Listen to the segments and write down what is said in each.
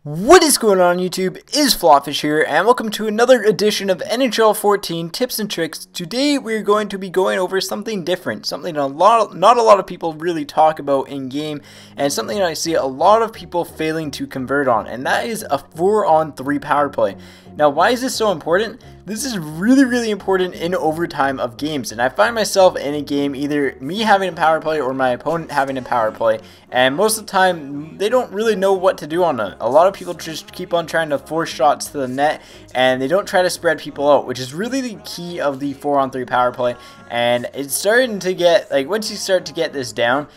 What is going on YouTube? Is FlopFish here, and welcome to another edition of NHL 14 Tips and Tricks. Today we're going to be going over something different, something not a lot of people really talk about in game, and something I see a lot of people failing to convert on, and that is a 4-on-3 power play. Now, why is this so important? This is really important in overtime of games, and I find myself in a game either me having a power play or my opponent having a power play, and most of the time they don't really know what to do on it. A lot of people just keep on trying to force shots to the net, and they don't try to spread people out, which is really the key of the 4-on-3 power play. And it's starting to get, like, once you start to get this down,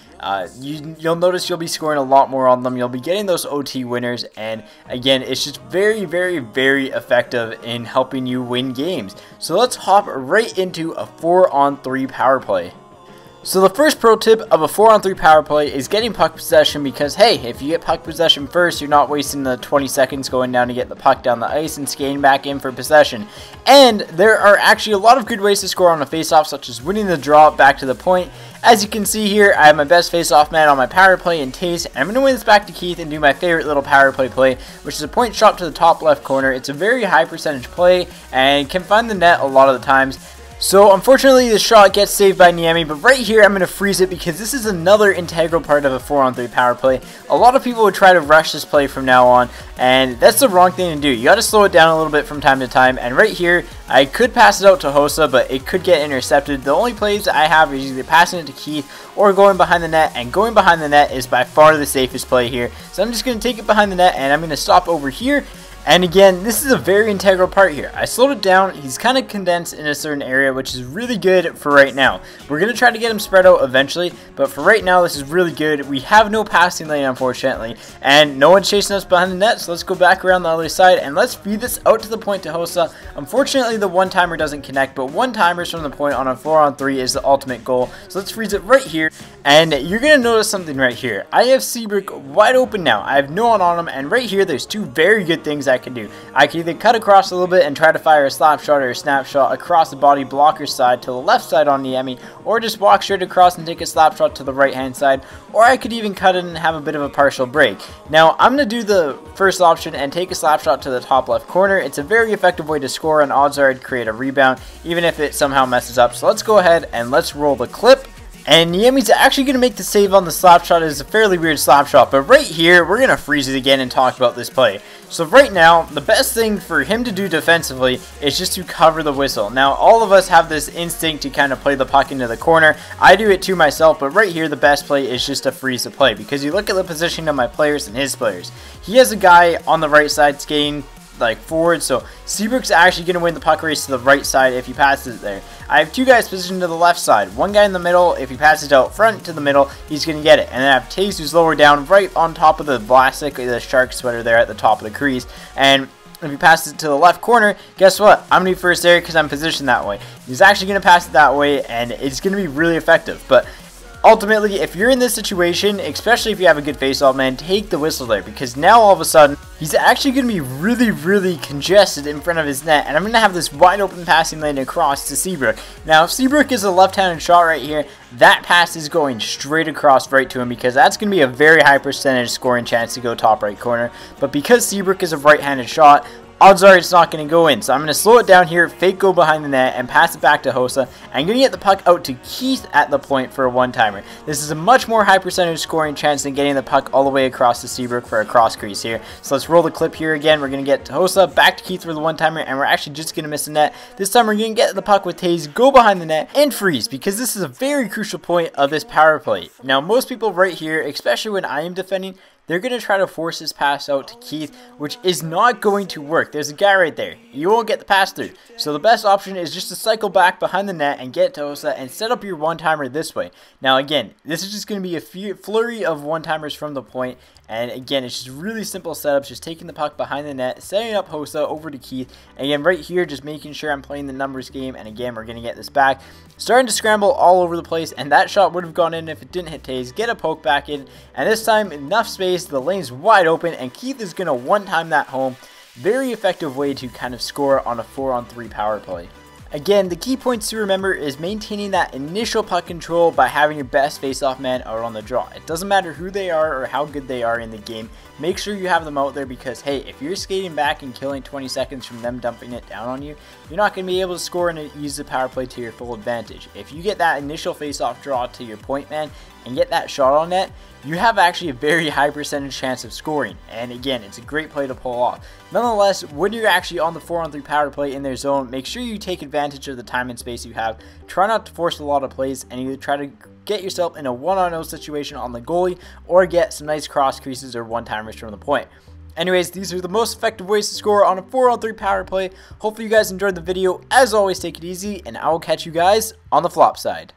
you'll notice you'll be scoring a lot more on them. You'll be getting those OT winners, and again, it's just very effective in helping you win games. So let's hop right into a 4-on-3 power play. So the first pro tip of a 4-on-3 power play is getting puck possession, because hey, if you get puck possession first, you're not wasting the 20 seconds going down to get the puck down the ice and skating back in for possession. And there are actually a lot of good ways to score on a faceoff, such as winning the draw back to the point. As you can see here, I have my best faceoff man on my power play in Taste, and I'm going to win this back to Keith and do my favorite little power play, which is a point shot to the top left corner. It's a very high percentage play and can find the net a lot of the times. So unfortunately the shot gets saved by Niemi, but right here I'm going to freeze it because this is another integral part of a 4-on-3 power play. A lot of people would try to rush this play from now on, and that's the wrong thing to do. You got to slow it down a little bit from time to time, and right here I could pass it out to Hossa, but it could get intercepted. The only plays that I have is either passing it to Keith or going behind the net, and going behind the net is by far the safest play here. So I'm just going to take it behind the net, and I'm going to stop over here. And again, this is a very integral part here. I slowed it down. He's kind of condensed in a certain area, which is really good for right now. We're going to try to get him spread out eventually, but for right now, this is really good. We have no passing lane, unfortunately, and no one's chasing us behind the net, so let's go back around the other side, and let's feed this out to the point to Hossa. Unfortunately, the one-timer doesn't connect, but one-timers from the point on a 4-on-3 is the ultimate goal. So let's freeze it right here, and you're going to notice something right here. I have Seabrook wide open now. I have no one on him, and right here, there's two very good things I can do. I can either cut across a little bit and try to fire a slap shot or a snapshot across the body blocker side to the left side on Niemi, or just walk straight across and take a slap shot to the right hand side, or I could even cut it and have a bit of a partial break. Now I'm going to do the first option and take a slap shot to the top left corner. It's a very effective way to score, and odds are I'd create a rebound even if it somehow messes up. So let's go ahead and let's roll the clip. And Niemi's actually going to make the save on the slap shot. It is a fairly weird slap shot, but right here, we're going to freeze it again and talk about this play. So right now, the best thing for him to do defensively is just to cover the whistle. Now, all of us have this instinct to kind of play the puck into the corner. I do it too myself, but right here, the best play is just to freeze the play, because you look at the positioning of my players and his players. He has a guy on the right side skating like forward, so Seabrook's actually going to win the puck race to the right side if he passes it there. I have two guys positioned to the left side, one guy in the middle. If he passes it out front to the middle, he's going to get it. And then I have Taze, who's lower down right on top of the Vlasic, the shark sweater there at the top of the crease, and if he passes it to the left corner, guess what? I'm going to be first there because I'm positioned that way. He's actually going to pass it that way, and it's going to be really effective. But ultimately, if you're in this situation, especially if you have a good faceoff man, take the whistle there, because now all of a sudden he's actually going to be really congested in front of his net, and I'm going to have this wide open passing lane across to Seabrook. Now, if Seabrook is a left-handed shot right here, that pass is going straight across right to him, because that's going to be a very high percentage scoring chance to go top right corner. But because Seabrook is a right-handed shot, odds are it's not going to go in. So I'm going to slow it down here, fake go behind the net, and pass it back to Hossa. I'm going to get the puck out to Keith at the point for a one-timer. This is a much more high percentage scoring chance than getting the puck all the way across to Seabrook for a cross crease here. So let's roll the clip here again. We're going to get to Hossa, back to Keith for the one-timer, and we're actually just going to miss the net. This time we're going to get the puck with Taze, go behind the net, and freeze, because this is a very crucial point of this power play. Now, most people right here, especially when I am defending, they're going to try to force this pass out to Keith, which is not going to work. There's a guy right there. You won't get the pass through. So the best option is just to cycle back behind the net and get to Hossa and set up your one-timer this way. Now again, this is just going to be a flurry of one-timers from the point. And again, it's just really simple setups, just taking the puck behind the net, setting up Hossa over to Keith. Again, right here, just making sure I'm playing the numbers game. And again, we're going to get this back. Starting to scramble all over the place, and that shot would have gone in if it didn't hit Taze. Get a poke back in, and this time, enough space, the lane's wide open, and Keith is going to one-time that home. Very effective way to kind of score on a 4-on-3 power play. Again, the key points to remember is maintaining that initial puck control by having your best face-off man out on the draw. It doesn't matter who they are or how good they are in the game. Make sure you have them out there because, hey, if you're skating back and killing 20 seconds from them dumping it down on you, you're not going to be able to score and use the power play to your full advantage. If you get that initial face-off draw to your point man and get that shot on net, you have actually a very high percentage chance of scoring. And again, it's a great play to pull off. Nonetheless, when you're actually on the 4-on-3 power play in their zone, make sure you take advantage of the time and space you have. Try not to force a lot of plays and either try to get yourself in a 1-on-0 situation on the goalie or get some nice cross creases or one-timers from the point. Anyways, these are the most effective ways to score on a 4-on-3 power play. Hopefully you guys enjoyed the video. As always, take it easy and I will catch you guys on the flop side.